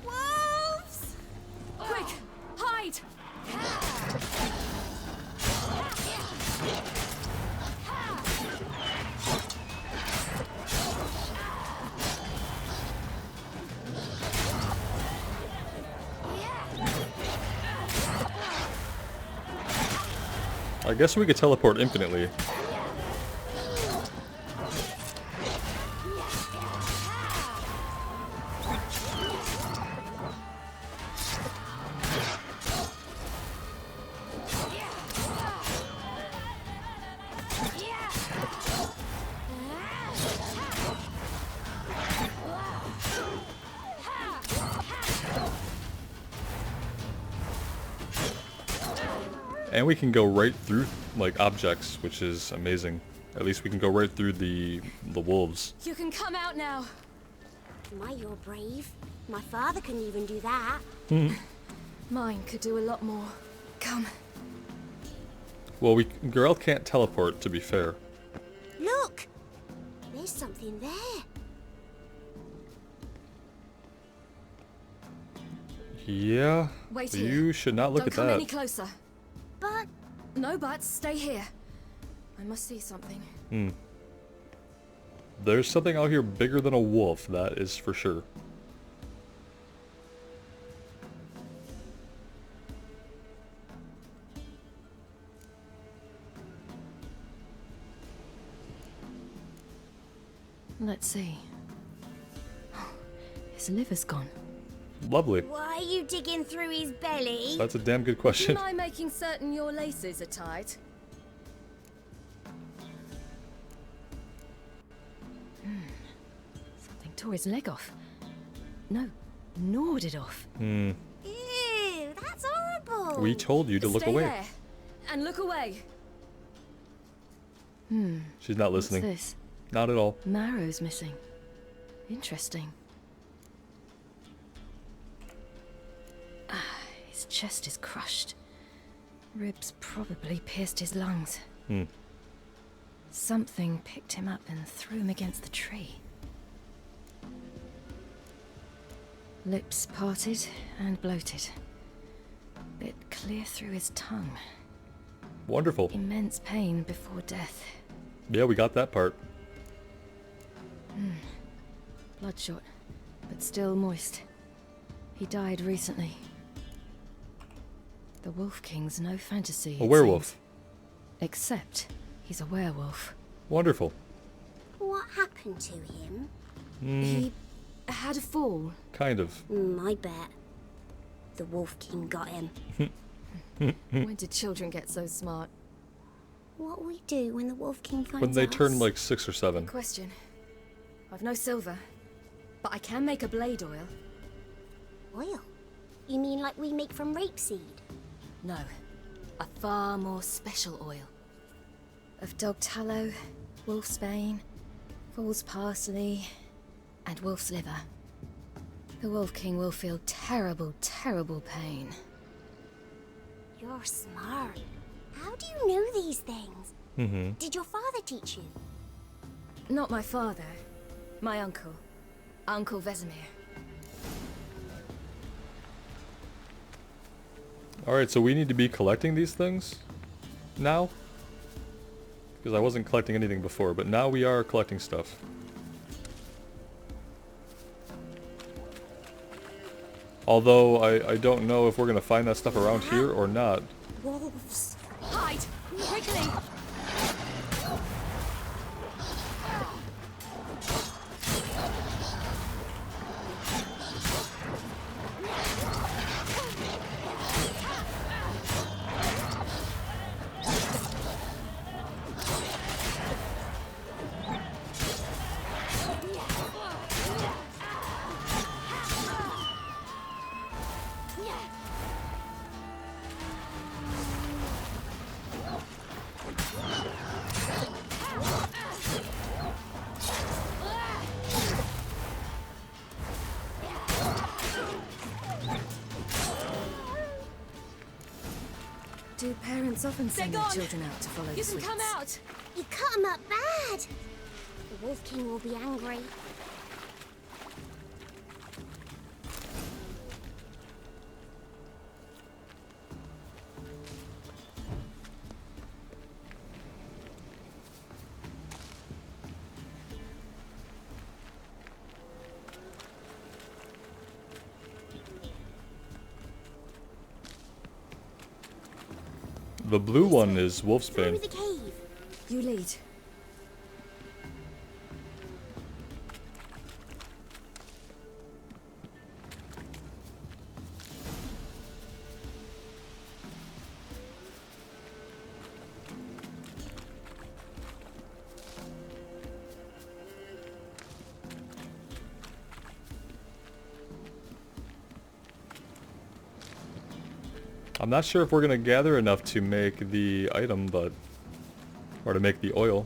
Wolves! Quick, hide! I guess we could teleport infinitely. And we can go right through, like, objects, which is amazing. At least we can go right through the wolves. You can come out now. My, you're brave. My father couldn't even do that. Mine could do a lot more. Come. Well, Geralt can't teleport, to be fair. Look! There's something there. Yeah, Wait you here. should not look Don't at come that. any closer. But No buts. Stay here. I must see something. There's something out here bigger than a wolf, that is for sure. Let's see. His liver's gone. Lovely. why are you digging through his belly? That's a damn good Do you question. mind making certain your laces are tight? Something tore his leg off. No, gnawed it off. Ew, that's horrible. We told you to look Stay away. there and look away. She's not What's listening. this? Not at all. Marrow's missing. Interesting. His chest is crushed. Ribs probably pierced his lungs. Something picked him up and threw him against the tree. Lips parted and bloated. Bit clear through his tongue. Wonderful. Immense pain before death. Yeah, we got that part. Bloodshot, but still moist. He died recently. The Wolf King's no fantasy. A it werewolf. seems. Except he's a werewolf. Wonderful. What happened to him? He had a fall. Kind of. I bet. The Wolf King got him. When did children get so smart? What will we do when the Wolf King finds When they us? turn like 6 or 7. Question. I've no silver, but I can make a blade oil. Oil? You mean like we make from rapeseed? No, a far more special oil. Of dog tallow, wolf's bane, fool's parsley, and wolf's liver. The Wolf King will feel terrible, terrible pain. You're smart. How do you know these things? Did your father teach you? Not my father, my uncle, Uncle Vesemir. Alright, so we need to be collecting these things now? Because I wasn't collecting anything before, but now we are collecting stuff. Although, I don't know if we're going to find that stuff around here or not. Wolves. Hide! Quickly! Do parents often send their children out to follow the sweets? You can come out! You cut him up bad. The Wolf King will be angry. The blue one is Through Wolfsbane. the cave. You lead. I'm not sure if we're gonna gather enough to make the item, but... or to make the oil.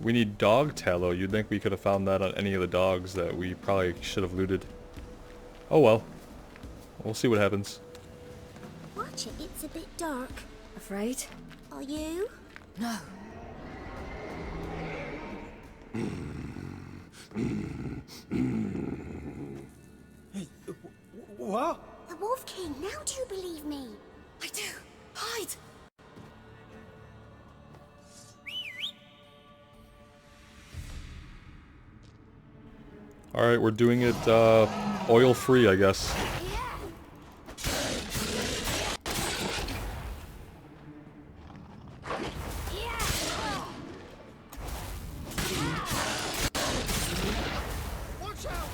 We need dog tallow. You'd think we could have found that on any of the dogs that we probably should have looted. Oh well. We'll see what happens. Watch it, it's a bit dark. Afraid? Are you? No. What? The Wolf King, now do you believe me? I do. Hide! Alright, we're doing it oil free, I guess. Watch out!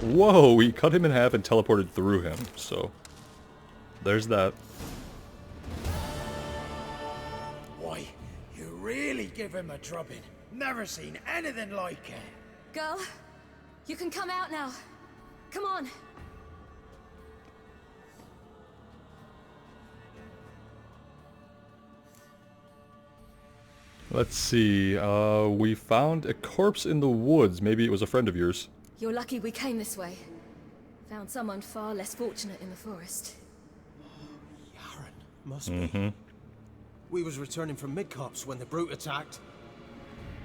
Whoa, we cut him in half and teleported through him, so... there's that. Why, you really give him a drubbing. Never seen anything like it. Girl, you can come out now. Come on. Let's see, we found a corpse in the woods. Maybe it was a friend of yours. You're lucky we came this way. Found someone far less fortunate in the forest. Yaren, must be. We was returning from Midcops when the brute attacked.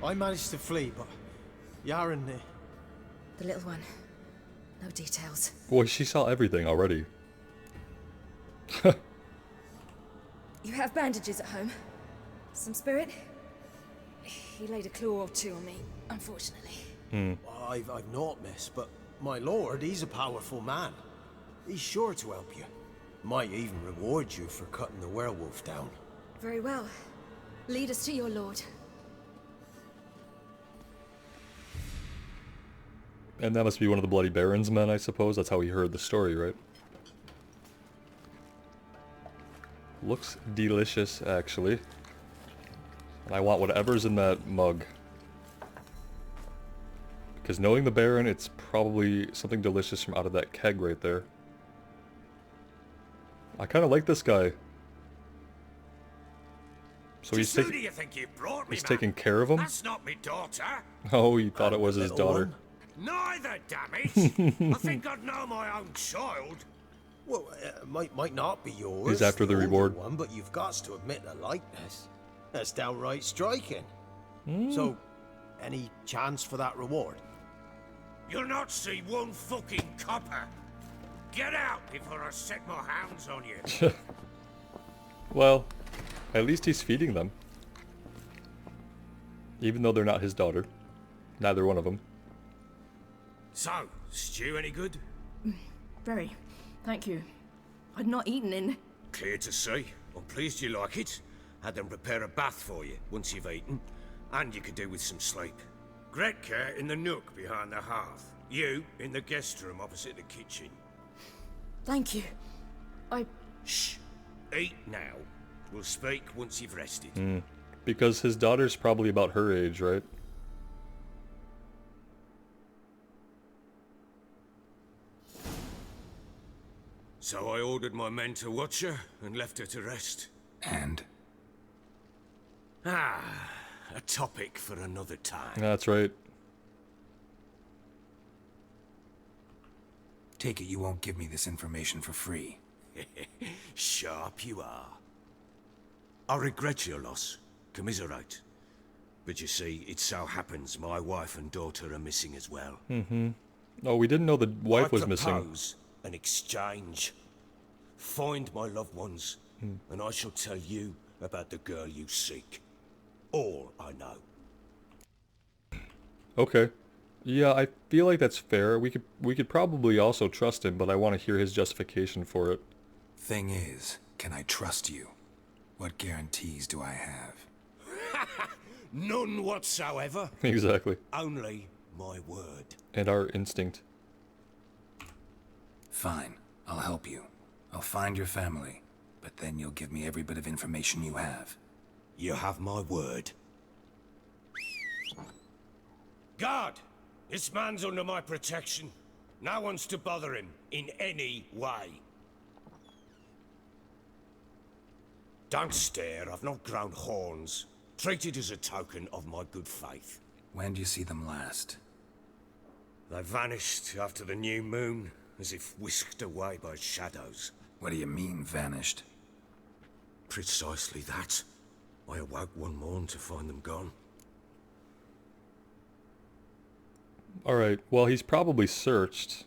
I managed to flee, but Yaren... The little one. No details. Boy, she saw everything already. You have bandages at home? Some spirit? He laid a claw or two on me, unfortunately. I've naught, miss, but my lord, he's a powerful man. He's sure to help you. Might even reward you for cutting the werewolf down. Very well. Lead us to your lord. And that must be one of the Bloody Baron's men, I suppose. That's how he heard the story, right? Looks delicious, actually. And I want whatever's in that mug. Because knowing the Baron, it's probably something delicious from out of that keg right there. I kind of like this guy. So he's Who do you think you brought me, he's man? taking care of him? That's not me daughter. Oh, he thought it was his daughter. Neither, damn it. I think I'd know my own child. Well, might not be yours. He's after the older reward. one, but you've got to admit the likeness. That's downright striking. So, any chance for that reward? You'll not see one fucking copper. Get out before I set my hounds on you. Well, at least he's feeding them. Even though they're not his daughter. Neither one of them. So, stew any good? Very. Thank you. I'd not eaten in... Clear to see. I'm pleased you like it. Had them prepare a bath for you once you've eaten. And you could do with some sleep. Gretka in the nook behind the hearth. You in the guest room opposite the kitchen. Thank you. Shh. Eat now. We'll speak once you've rested. Because his daughter's probably about her age, right? So I ordered my men to watch her and left her to rest. And? Ah, a topic for another time. That's right. Take it you won't give me this information for free. Sharp you are. I regret your loss. Commiserate. But you see, it so happens my wife and daughter are missing as well. Oh, we didn't know the wife was I missing. propose an exchange. Find my loved ones, and I shall tell you about the girl you seek. All I know. Okay. Yeah, I feel like that's fair. We could probably also trust him, but I want to hear his justification for it. Thing is, can I trust you? What guarantees do I have? None whatsoever. Exactly. Only my word. And our instinct. Fine, I'll help you. I'll find your family, but then you'll give me every bit of information you have. You have my word. Guard! This man's under my protection. No one's to bother him in any way. Don't stare, I've not grown horns. Treat it as a token of my good faith. When do you see them last? They vanished after the new moon, as if whisked away by shadows. What do you mean, vanished? Precisely that. I awoke one morn to find them gone. Alright, well he's probably searched.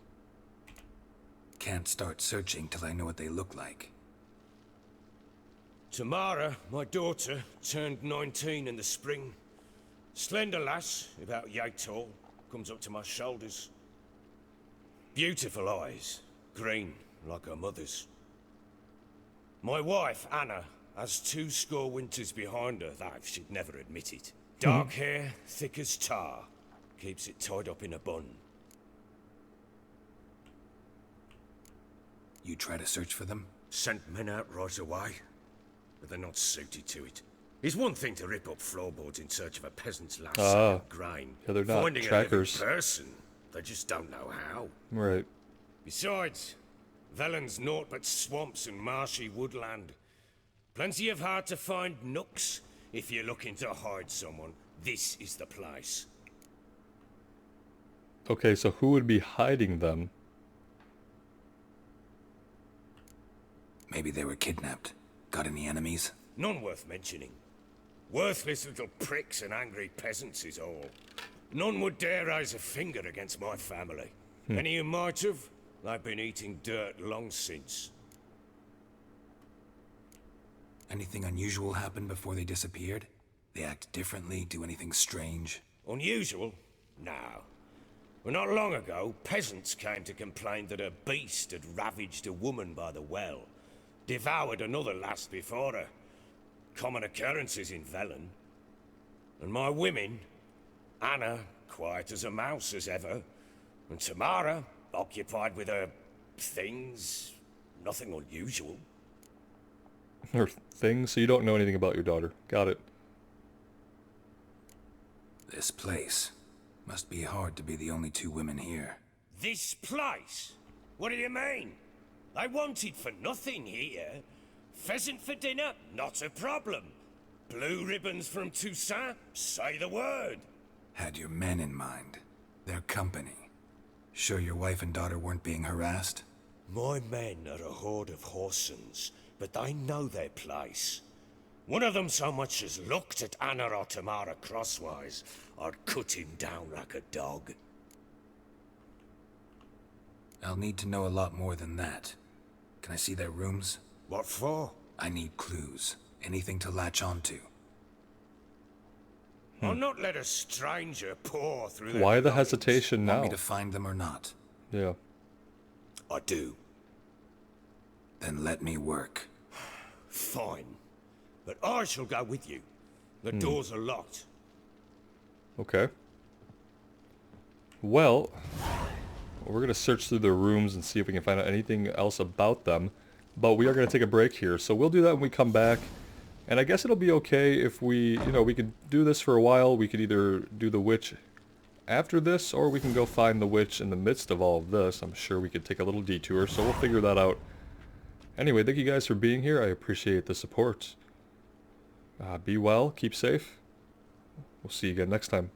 Can't start searching till I know what they look like. Tamara, my daughter, turned 19 in the spring. Slender lass, about yay tall, comes up to my shoulders. Beautiful eyes, green like her mother's. My wife, Anna, has 20 winters behind her, though she'd never admit it. Dark hair, thick as tar, keeps it tied up in a bun. You try to search for them? Sent men out right away, but they're not suited to it. It's one thing to rip up floorboards in search of a peasant's last sack of grain. Yeah, they're not Finding trackers. a living person, they just don't know how. Right. Besides, Velen's naught but swamps and marshy woodland. Plenty of hard to find nooks. If you're looking to hide someone, this is the place. Okay, so who would be hiding them? Maybe they were kidnapped. Got any enemies? None worth mentioning. Worthless little pricks and angry peasants is all. None would dare raise a finger against my family. Any who might have, they've been eating dirt long since. Anything unusual happen before they disappeared? They act differently, do anything strange? Unusual? No. Well, not long ago, peasants came to complain that a beast had ravaged a woman by the well. Devoured another lass before her. Common occurrences in Velen. And my women, Anna, quiet as a mouse as ever, and Tamara, occupied with her things, nothing unusual. Or things? So you don't know anything about your daughter. Got it. This place. Must be hard to be the only two women here. This place? What do you mean? I wanted for nothing here. Pheasant for dinner? Not a problem. Blue ribbons from Toussaint? Say the word. Had your men in mind. Their company. Sure your wife and daughter weren't being harassed? My men are a horde of whoresons, but they know their place. One of them so much as looked at Anna or Tamara crosswise, I'd cut him down like a dog. I'll need to know a lot more than that. Can I see their rooms? What for? I need clues. Anything to latch onto. I'll not let a stranger pour through their Why the belongings. hesitation now? Want me to find them or not? Yeah. I do. Then let me work. Fine. But I shall go with you. The doors are locked. Okay. Well, we're going to search through the rooms and see if we can find out anything else about them. But we are going to take a break here. So we'll do that when we come back. And I guess it'll be okay if we, we could do this for a while. We could either do the witch after this, or we can go find the witch in the midst of all of this. I'm sure we could take a little detour, so we'll figure that out. Anyway, thank you guys for being here. I appreciate the support. Be well, keep safe. We'll see you again next time.